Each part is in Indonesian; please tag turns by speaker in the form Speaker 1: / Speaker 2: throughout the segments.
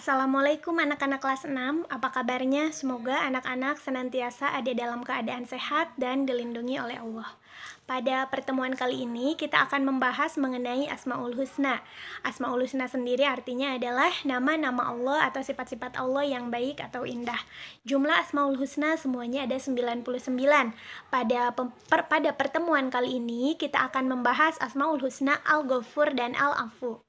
Speaker 1: Assalamualaikum anak-anak kelas 6, apa kabarnya? Semoga anak-anak senantiasa ada dalam keadaan sehat dan dilindungi oleh Allah. Pada pertemuan kali ini kita akan membahas mengenai Asmaul Husna. Asmaul Husna sendiri artinya adalah nama-nama Allah atau sifat-sifat Allah yang baik atau indah. Jumlah Asmaul Husna semuanya ada 99. Pada pertemuan kali ini kita akan membahas Asmaul Husna Al-Ghafur dan Al-Afu.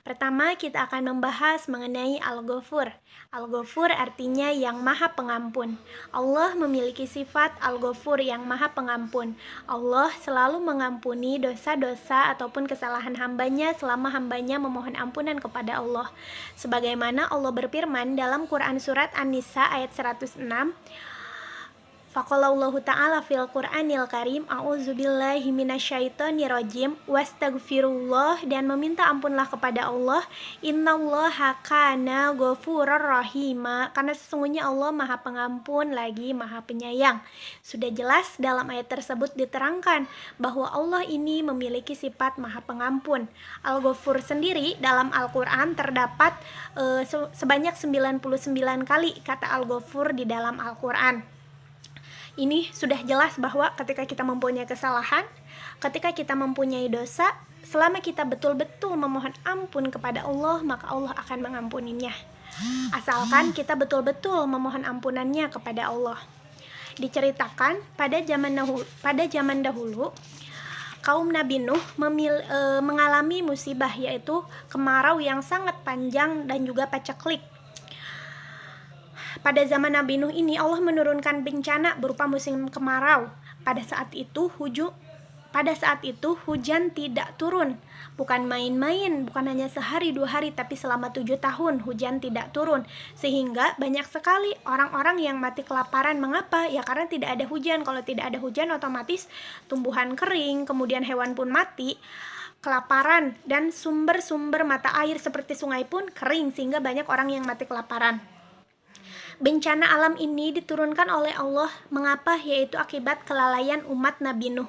Speaker 1: Pertama, kita akan membahas mengenai Al-Ghafur. Al-Ghafur artinya yang maha pengampun. Allah memiliki sifat Al-Ghafur yang maha pengampun. Allah selalu mengampuni dosa-dosa ataupun kesalahan hambanya selama hambanya memohon ampunan kepada Allah. Sebagaimana Allah berfirman dalam Quran Surat An-Nisa ayat 106, Faqalallahu ta'ala fil Qur'anil Karim, a'udzubillahi minasyaitonirrajim, wastaghfirullah, dan meminta ampunlah kepada Allah, innallaha kana ghafurur rahima, karena sesungguhnya Allah maha pengampun lagi maha penyayang. Sudah jelas dalam ayat tersebut diterangkan bahwa Allah ini memiliki sifat maha pengampun. Al-Ghafur sendiri dalam Al-Quran terdapat sebanyak 99 kali kata Al-Ghafur di dalam Al-Quran. Ini sudah jelas bahwa ketika kita mempunyai kesalahan, ketika kita mempunyai dosa, selama kita betul-betul memohon ampun kepada Allah, maka Allah akan mengampuninya. Asalkan kita betul-betul memohon ampunannya kepada Allah. Diceritakan pada zaman dahulu, kaum Nabi Nuh mengalami musibah, yaitu kemarau yang sangat panjang dan juga paceklik. Pada zaman Nabi Nuh ini Allah menurunkan bencana berupa musim kemarau. Pada saat itu hujan tidak turun. Bukan main-main, bukan hanya sehari 2 hari, tapi selama 7 tahun hujan tidak turun. Sehingga banyak sekali orang-orang yang mati kelaparan. Mengapa? Ya karena tidak ada hujan. Kalau tidak ada hujan otomatis tumbuhan kering, kemudian hewan pun mati. Kelaparan dan sumber-sumber mata air seperti sungai pun kering, sehingga banyak orang yang mati kelaparan. Bencana alam ini diturunkan oleh Allah. Mengapa? Yaitu akibat kelalaian umat Nabi Nuh.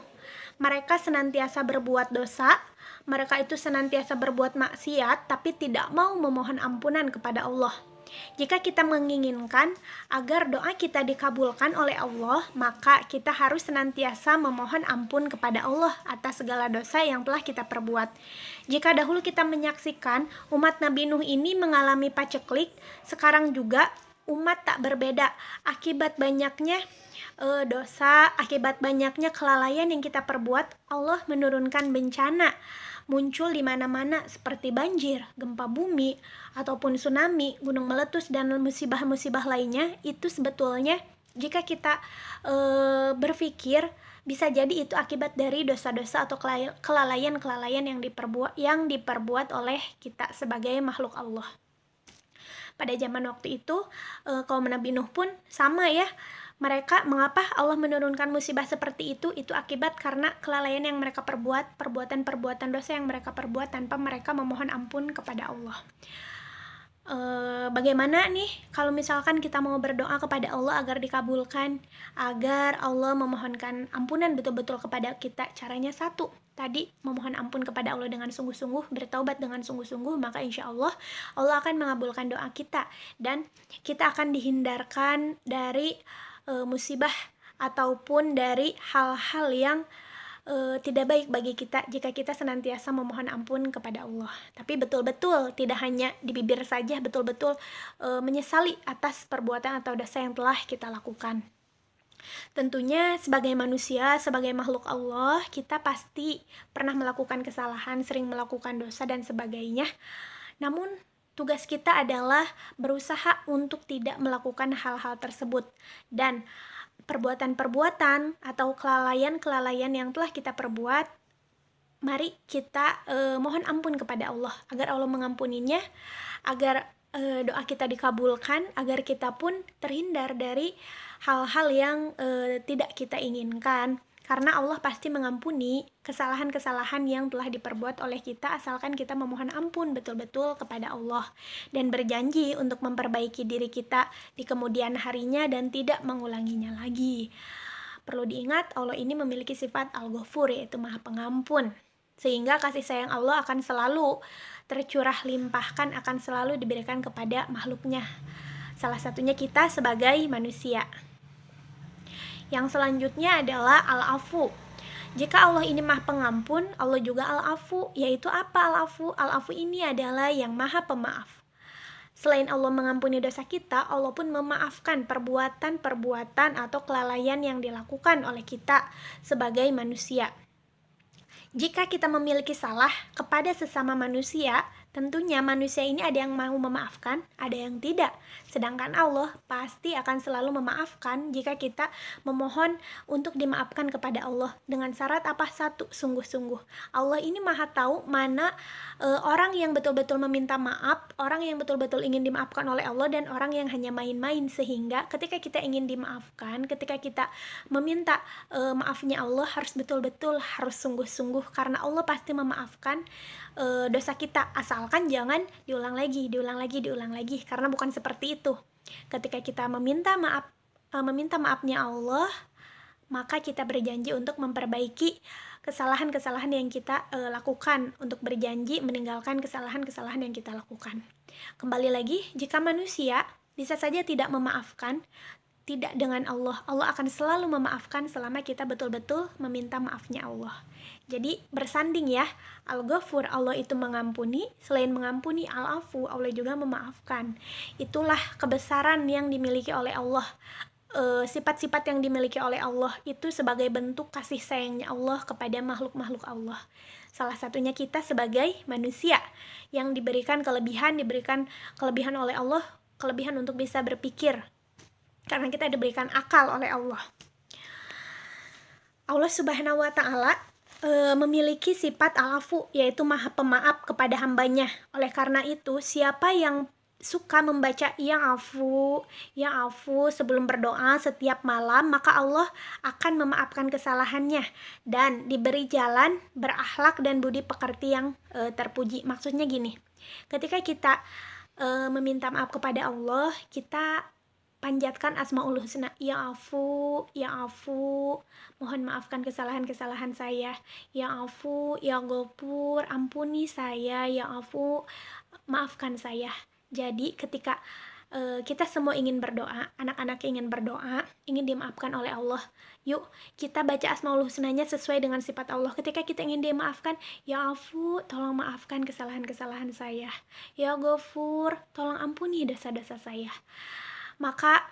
Speaker 1: Mereka senantiasa berbuat dosa, mereka itu senantiasa berbuat maksiat, tapi tidak mau memohon ampunan kepada Allah. Jika kita menginginkan agar doa kita dikabulkan oleh Allah, maka kita harus senantiasa memohon ampun kepada Allah atas segala dosa yang telah kita perbuat. Jika dahulu kita menyaksikan umat Nabi Nuh ini mengalami paceklik, sekarang juga umat tak berbeda. Akibat banyaknya dosa, akibat banyaknya kelalaian yang kita perbuat, Allah menurunkan bencana muncul di mana-mana seperti banjir, gempa bumi, ataupun tsunami, gunung meletus, dan musibah-musibah lainnya. Itu sebetulnya jika kita berpikir, bisa jadi itu akibat dari dosa-dosa atau kelalaian-kelalaian yang diperbuat oleh kita sebagai makhluk Allah. Pada zaman waktu itu, kaum Nabi Nuh pun sama ya. Mereka, mengapa Allah menurunkan musibah seperti itu? Itu akibat karena kelalaian yang mereka perbuat, perbuatan-perbuatan dosa yang mereka perbuat tanpa mereka memohon ampun kepada Allah. Bagaimana nih kalau misalkan kita mau berdoa kepada Allah agar dikabulkan, agar Allah memohonkan ampunan betul-betul kepada kita? Caranya satu, tadi memohon ampun kepada Allah dengan sungguh-sungguh, bertaubat dengan sungguh-sungguh, maka insya Allah akan mengabulkan doa kita dan kita akan dihindarkan dari musibah ataupun dari hal-hal yang tidak baik bagi kita jika kita senantiasa memohon ampun kepada Allah. Tapi betul-betul tidak hanya di bibir saja, betul-betul menyesali atas perbuatan atau dosa yang telah kita lakukan. Tentunya sebagai manusia, sebagai makhluk Allah, kita pasti pernah melakukan kesalahan, sering melakukan dosa dan sebagainya. Namun tugas kita adalah berusaha untuk tidak melakukan hal-hal tersebut, dan perbuatan-perbuatan atau kelalaian-kelalaian yang telah kita perbuat, mari kita mohon ampun kepada Allah agar Allah mengampuninya, agar doa kita dikabulkan, agar kita pun terhindar dari hal-hal yang tidak kita inginkan. Karena Allah pasti mengampuni kesalahan-kesalahan yang telah diperbuat oleh kita asalkan kita memohon ampun betul-betul kepada Allah dan berjanji untuk memperbaiki diri kita di kemudian harinya dan tidak mengulanginya lagi. Perlu diingat, Allah ini memiliki sifat Al-Ghafur, yaitu Maha Pengampun. sehingga kasih sayang Allah akan selalu tercurah limpahkan, akan selalu diberikan kepada makhluknya. Salah satunya kita sebagai manusia. Yang selanjutnya adalah al-afu. Jika Allah ini maha pengampun, Allah juga al-afu. Yaitu apa al-afu? Al-afu ini adalah yang maha pemaaf. Selain Allah mengampuni dosa kita, Allah pun memaafkan perbuatan-perbuatan atau kelalaian yang dilakukan oleh kita sebagai manusia. Jika kita memiliki salah kepada sesama manusia, tentunya manusia ini ada yang mau memaafkan, ada yang tidak. Sedangkan Allah pasti akan selalu memaafkan jika kita memohon untuk dimaafkan kepada Allah. Dengan syarat apa? Satu, sungguh-sungguh. Allah ini maha tahu mana orang yang betul-betul meminta maaf, orang yang betul-betul ingin dimaafkan oleh Allah, dan orang yang hanya main-main. Sehingga ketika kita ingin dimaafkan, ketika kita meminta maafnya Allah, harus betul-betul, harus sungguh-sungguh, karena Allah pasti memaafkan dosa kita, asalkan jangan diulang lagi, karena bukan seperti itu. Ketika kita meminta maafnya Allah, maka kita berjanji untuk memperbaiki kesalahan-kesalahan yang kita lakukan, untuk berjanji meninggalkan kesalahan-kesalahan yang kita lakukan. Kembali lagi, jika manusia bisa saja tidak memaafkan, tidak dengan Allah. Allah akan selalu memaafkan selama kita betul-betul meminta maafnya Allah. Jadi bersanding ya, Al-Ghafur, Allah itu mengampuni, selain mengampuni, Al-Afu, Allah juga memaafkan. Itulah kebesaran yang dimiliki oleh Allah. Sifat-sifat yang dimiliki oleh Allah itu sebagai bentuk kasih sayangnya Allah kepada makhluk-makhluk Allah. Salah satunya kita sebagai manusia yang diberikan kelebihan oleh Allah, kelebihan untuk bisa berpikir, karena kita diberikan akal oleh Allah. Allah Subhanahu wa Ta'ala memiliki sifat al-afu, yaitu maha pemaaf kepada hambanya. Oleh karena itu, siapa yang suka membaca ya afu sebelum berdoa setiap malam, maka Allah akan memaafkan kesalahannya dan diberi jalan berakhlak dan budi pekerti yang terpuji. Maksudnya gini, ketika kita meminta maaf kepada Allah, kita panjatkan Asmaul Husna, ya afu, mohon maafkan kesalahan-kesalahan saya, ya afu, ya Ghafur, ampuni saya, ya afu, maafkan saya. Jadi ketika kita semua ingin berdoa, anak-anak ingin berdoa, ingin dimaafkan oleh Allah, yuk kita baca Asmaul Husnanya sesuai dengan sifat Allah. Ketika kita ingin dimaafkan, ya afu, tolong maafkan kesalahan-kesalahan saya, ya Ghafur, tolong ampuni dosa-dosa saya. Maka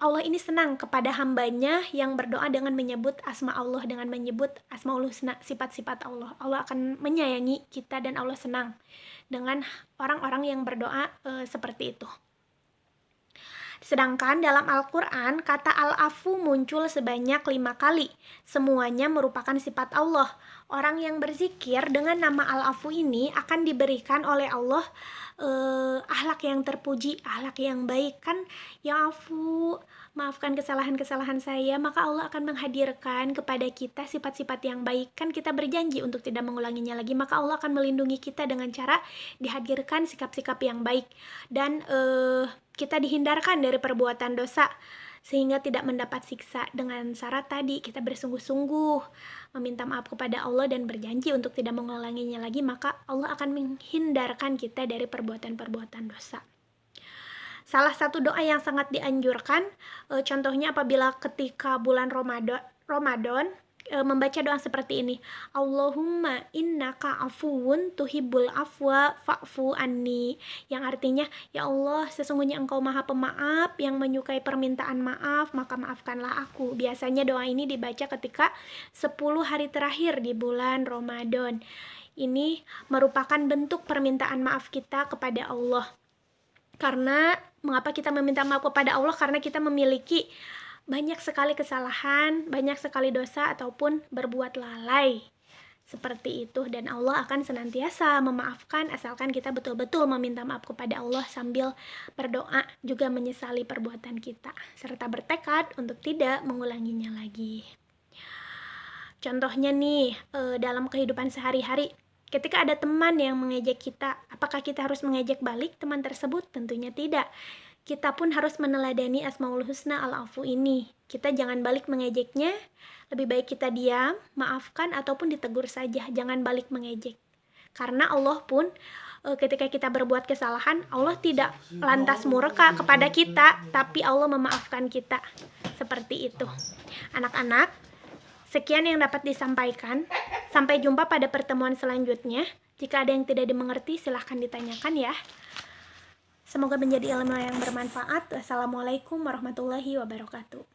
Speaker 1: Allah ini senang kepada hambanya yang berdoa dengan menyebut asma Allah, dengan menyebut Asmaul Husna, sifat-sifat Allah. Allah akan menyayangi kita dan Allah senang dengan orang-orang yang berdoa seperti itu. Sedangkan dalam Al-Quran, kata al-afu muncul sebanyak 5 kali. Semuanya merupakan sifat Allah. Orang yang berzikir dengan nama al-afu ini akan diberikan oleh Allah akhlak yang terpuji, akhlak yang baik. Kan ya afu, maafkan kesalahan-kesalahan saya, maka Allah akan menghadirkan kepada kita sifat-sifat yang baik. Kan kita berjanji untuk tidak mengulanginya lagi, maka Allah akan melindungi kita dengan cara dihadirkan sikap-sikap yang baik. Dan kita dihindarkan dari perbuatan dosa, sehingga tidak mendapat siksa. Dengan syarat tadi, kita bersungguh-sungguh meminta maaf kepada Allah dan berjanji untuk tidak mengulanginya lagi, maka Allah akan menghindarkan kita dari perbuatan-perbuatan dosa. Salah satu doa yang sangat dianjurkan, contohnya apabila ketika bulan Ramadan, membaca doa seperti ini, Allahumma innaka afuwun tuhibbul afwa fa'fu anni, yang artinya, ya Allah, sesungguhnya engkau maha pemaaf yang menyukai permintaan maaf, maka maafkanlah aku. Biasanya doa ini dibaca ketika 10 hari terakhir di bulan Ramadan. Ini merupakan bentuk permintaan maaf kita kepada Allah. Karena mengapa kita meminta maaf kepada Allah? Karena kita memiliki banyak sekali kesalahan, banyak sekali dosa, ataupun berbuat lalai seperti itu, dan Allah akan senantiasa memaafkan asalkan kita betul-betul meminta maaf kepada Allah sambil berdoa juga menyesali perbuatan kita serta bertekad untuk tidak mengulanginya lagi. Contohnya nih, dalam kehidupan sehari-hari, ketika ada teman yang mengejek kita, apakah kita harus mengejek balik teman tersebut? Tentunya tidak. kita pun harus meneladani Asmaul Husna Al-Afu ini. Kita jangan balik mengejeknya, lebih baik kita diam, maafkan, ataupun ditegur saja, jangan balik mengejek. Karena Allah pun ketika kita berbuat kesalahan, Allah tidak lantas murka kepada kita, tapi Allah memaafkan kita. Seperti itu. Anak-anak, sekian yang dapat disampaikan. Sampai jumpa pada pertemuan selanjutnya. Jika ada yang tidak dimengerti, silahkan ditanyakan ya. Semoga menjadi ilmu yang bermanfaat. Wassalamualaikum warahmatullahi wabarakatuh.